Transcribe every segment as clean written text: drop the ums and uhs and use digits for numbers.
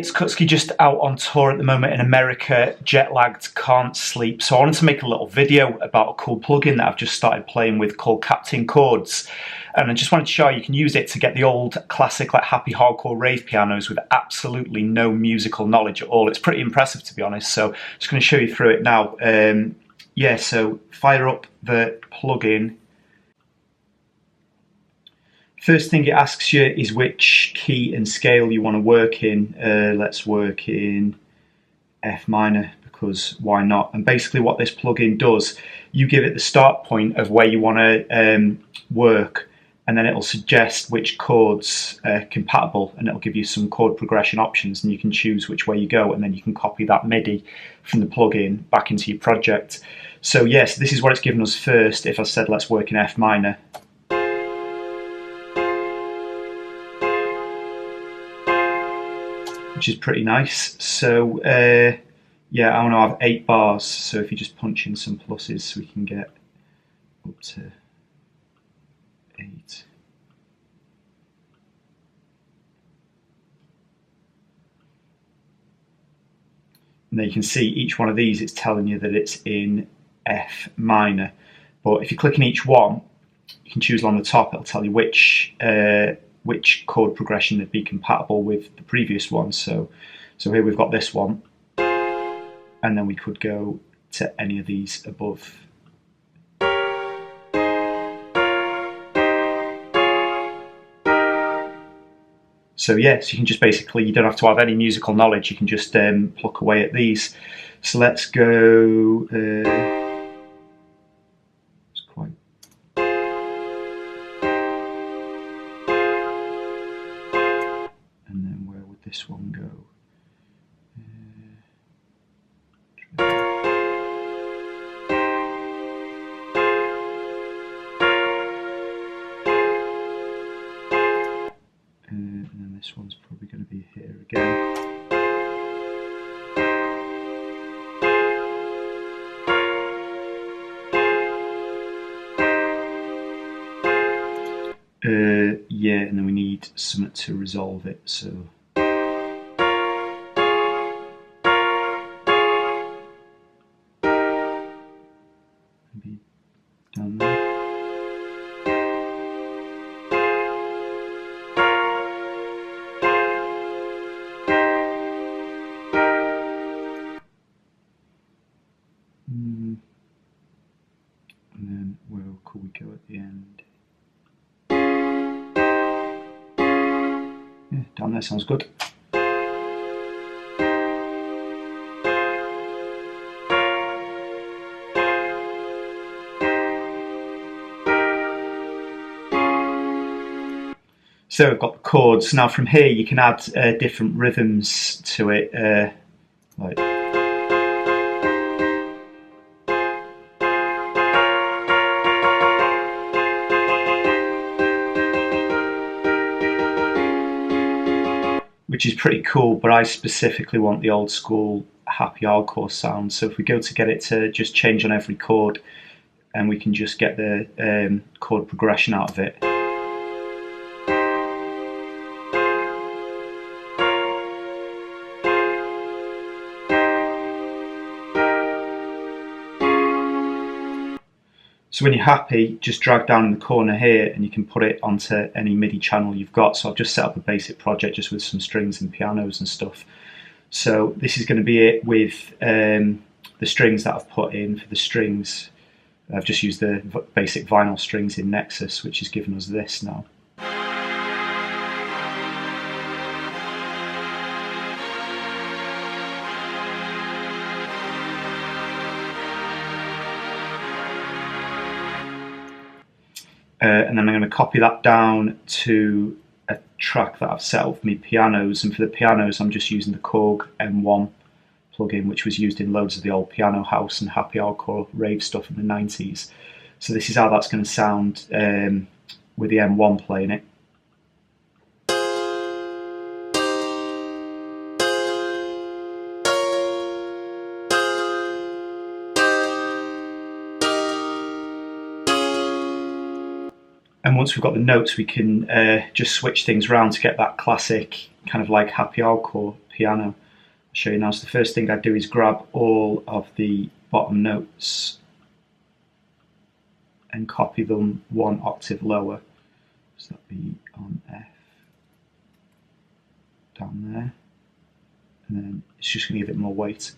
it's Kutski, just out on tour at the moment in America, jet lagged, can't sleep. So I wanted to make a little video about a cool plugin that I've just started playing with called Captain Chords. And I just wanted to show you can use it to get the old classic like happy hardcore rave pianos with absolutely no musical knowledge at all. It's pretty impressive, to be honest. So I'm just going to show you through it now. Yeah, so fire up the plugin. First thing it asks you is which key and scale you want to work in. Let's work in F minor, because why not? And basically what this plugin does, you give it the start point of where you want to work, and then it'll suggest which chords are compatible, and it'll give you some chord progression options, and you can choose which way you go, and then you can copy that MIDI from the plugin back into your project. So yes, this is what it's given us first. If I said let's work in F minor, which is pretty nice. So yeah, I want to have 8 bars, so if you just punch in some pluses, we can get up to 8. And then you can see each one of these, it's telling you that it's in F minor. But if you click on each one, you can choose along the top, it'll tell you which chord progression would be compatible with the previous one. So here we've got this one, and then we could go to any of these above. So yes, you can just basically, you don't have to have any musical knowledge, you can just pluck away at these. So let's go, it's quite, and then where would this one go? And then this one's probably going to be here again. Yeah, and then we need something to resolve it, so maybe down there. And then where could we go at the end? Yeah, down there sounds good. So we've got the chords. Now from here you can add different rhythms to it, like which is pretty cool, but I specifically want the old school happy hardcore sound. So if we go to get it to just change on every chord, and we can just get the chord progression out of it. So when you're happy, just drag down in the corner here and you can put it onto any MIDI channel you've got. So I've just set up a basic project just with some strings and pianos and stuff. So this is going to be it with the strings that I've put in. For the strings, I've just used the basic vinyl strings in Nexus, which has given us this now. And then I'm going to copy that down to a track that I've set up for my pianos, and for the pianos I'm just using the Korg M1 plugin, which was used in loads of the old piano house and happy hardcore rave stuff in the 90s. So this is how that's going to sound with the M1 playing it. And once we've got the notes, we can just switch things around to get that classic kind of like happy hardcore piano. I'll show you now. So the first thing I do is grab all of the bottom notes and copy them one octave lower. So that'd be on F, down there, and then it's just going to give it more weight.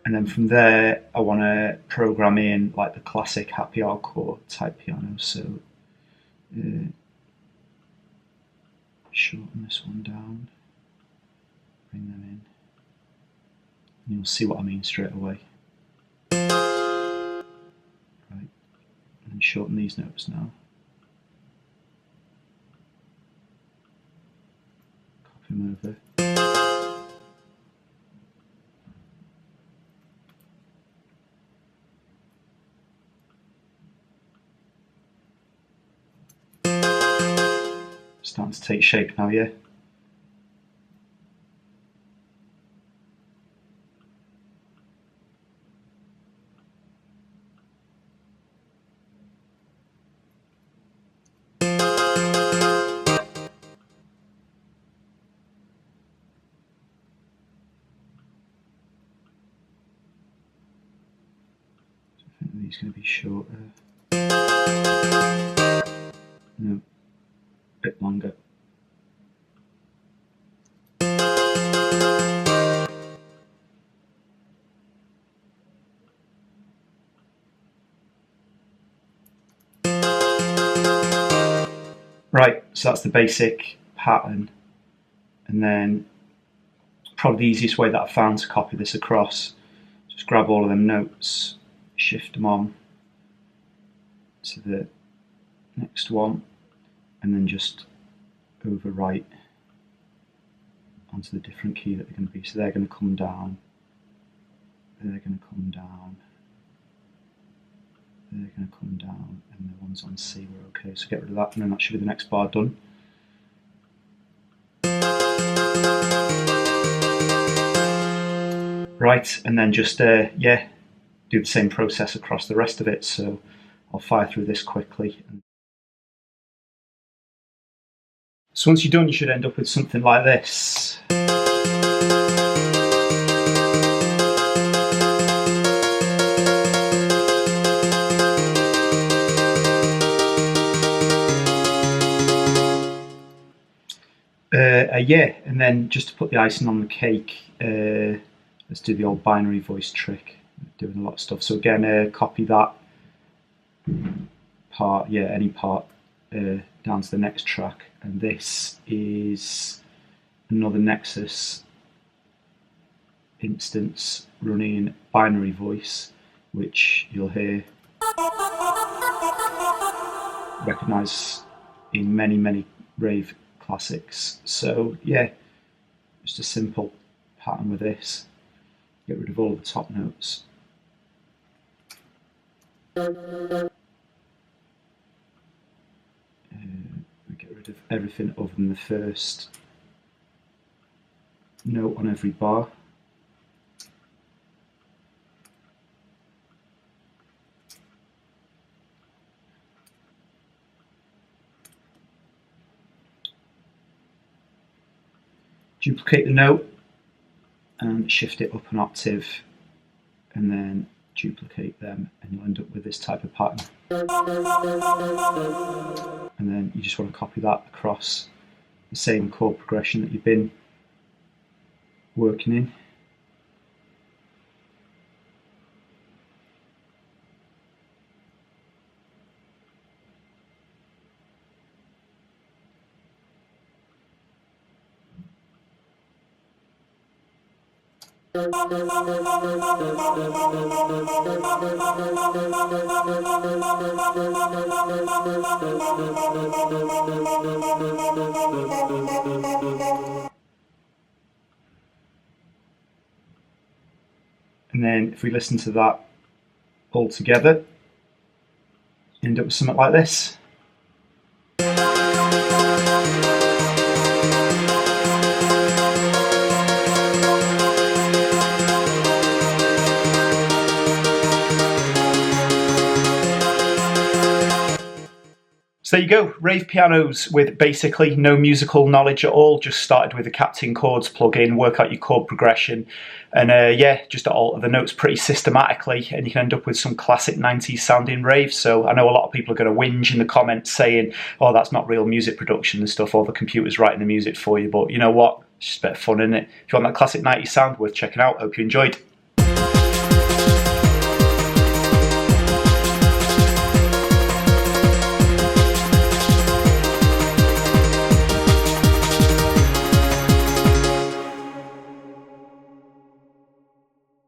And then from there, I want to program in like the classic happy hardcore type piano. So shorten this one down, bring them in, and you'll see what I mean straight away. Right, and shorten these notes now. Copy them over. Starting to take shape now, yeah? I think these are going to be shorter. No, a bit longer. Right, so that's the basic pattern, and then probably the easiest way that I found to copy this across, just grab all of them notes, shift them on to the next one, and then just overwrite onto the different key that they're going to be. So they're going to come down, they're going to come down, they're going to come down, and the ones on C were okay. So get rid of that, and then that should be the next bar done. Right, and then just yeah, do the same process across the rest of it. So I'll fire through this quickly. So once you're done, you should end up with something like this. Yeah, and then just to put the icing on the cake, let's do the old binary voice trick, doing a lot of stuff. So again, copy that part, yeah, any part, down to the next track, and this is another Nexus instance running binary voice, which you'll hear, recognise in many Rave classics. So yeah, just a simple pattern with this. Get rid of all the top notes. We get rid of everything other than the first note on every bar. Duplicate the note and shift it up an octave, and then duplicate them, and you'll end up with this type of pattern. And then you just want to copy that across the same chord progression that you've been working in. And then if we listen to that all together, you end up with something like this. So there you go, Rave pianos with basically no musical knowledge at all. Just started with the Captain Chords plugin, work out your chord progression, and yeah, just alter the notes pretty systematically, and you can end up with some classic 90s sounding rave. So I know a lot of people are going to whinge in the comments saying, oh, that's not real music production and stuff, or the computer's writing the music for you, but you know what? It's just a bit of fun, isn't it? If you want that classic 90s sound, worth checking out. Hope you enjoyed.